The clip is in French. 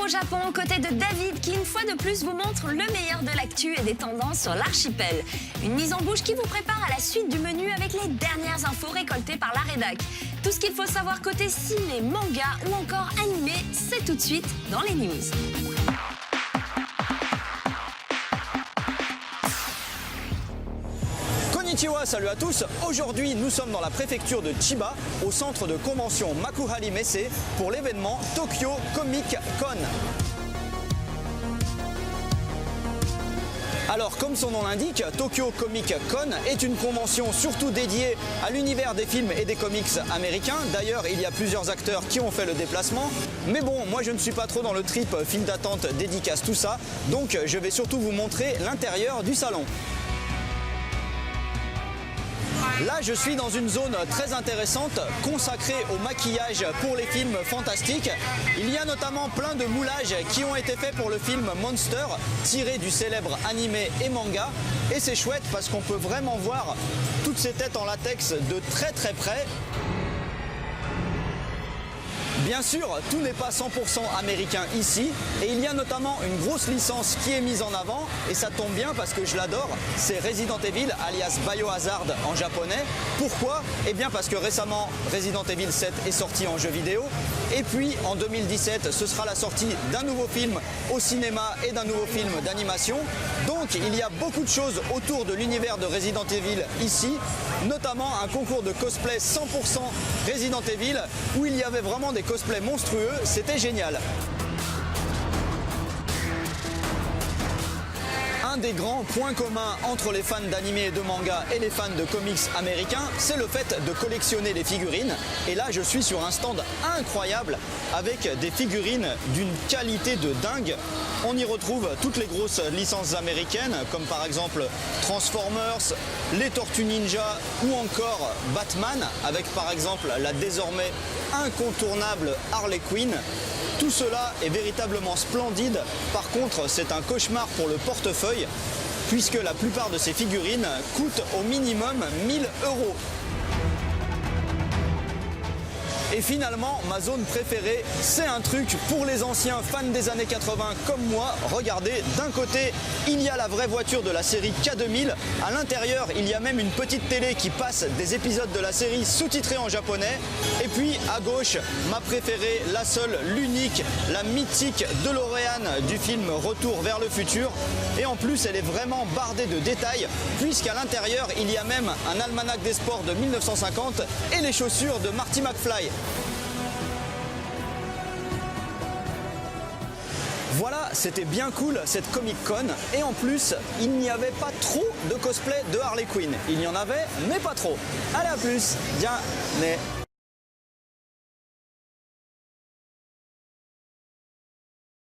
au Japon aux côtés de David qui une fois de plus vous montre le meilleur de l'actu et des tendances sur l'archipel. Une mise en bouche qui vous prépare à la suite du menu avec les dernières infos récoltées par la rédac. Tout ce qu'il faut savoir côté ciné, manga ou encore animé, c'est tout de suite dans les news. Konnichiwa, salut à tous. Aujourd'hui, nous sommes dans la préfecture de Chiba, au centre de convention Makuhari Messe, pour l'événement Tokyo Comic Con. Alors, comme son nom l'indique, Tokyo Comic Con est une convention surtout dédiée à l'univers des films et des comics américains. D'ailleurs, il y a plusieurs acteurs qui ont fait le déplacement. Mais bon, moi je ne suis pas trop dans le trip file d'attente, dédicace, tout ça. Donc, je vais surtout vous montrer l'intérieur du salon. Là, je suis dans une zone très intéressante consacrée au maquillage pour les films fantastiques. Il y a notamment plein de moulages qui ont été faits pour le film Monster, tiré du célèbre animé et manga. Et c'est chouette parce qu'on peut vraiment voir toutes ces têtes en latex de très très près. Bien sûr, tout n'est pas 100% américain ici et il y a notamment une grosse licence qui est mise en avant et ça tombe bien parce que je l'adore, c'est Resident Evil alias Biohazard en japonais. Pourquoi? Eh bien parce que récemment Resident Evil 7 est sorti en jeu vidéo et puis en 2017 ce sera la sortie d'un nouveau film au cinéma et d'un nouveau film d'animation. Donc il y a beaucoup de choses autour de l'univers de Resident Evil ici, notamment un concours de cosplay 100% Resident Evil où il y avait vraiment des cosplays monstrueux, c'était génial. Un des grands points communs entre les fans d'anime et de manga et les fans de comics américains, c'est le fait de collectionner les figurines. Et là, je suis sur un stand incroyable avec des figurines d'une qualité de dingue. On y retrouve toutes les grosses licences américaines, comme par exemple Transformers, les Tortues Ninja ou encore Batman, avec par exemple la désormais incontournable Harley Quinn. Tout cela est véritablement splendide. Par contre, c'est un cauchemar pour le portefeuille, puisque la plupart de ces figurines coûtent au minimum 1000 €. Et finalement, ma zone préférée, c'est un truc pour les anciens fans des années 80 comme moi. Regardez, d'un côté, il y a la vraie voiture de la série K2000. À l'intérieur, il y a même une petite télé qui passe des épisodes de la série sous-titrés en japonais. Et puis, à gauche, ma préférée, la seule, l'unique, la mythique DeLorean du film Retour vers le futur. Et en plus, elle est vraiment bardée de détails, puisqu'à l'intérieur, il y a même un almanach des sports de 1950 et les chaussures de Marty McFly. Voilà, c'était bien cool cette Comic Con et en plus, il n'y avait pas trop de cosplay de Harley Quinn. Il y en avait, mais pas trop. Allez, à plus, bien, mais...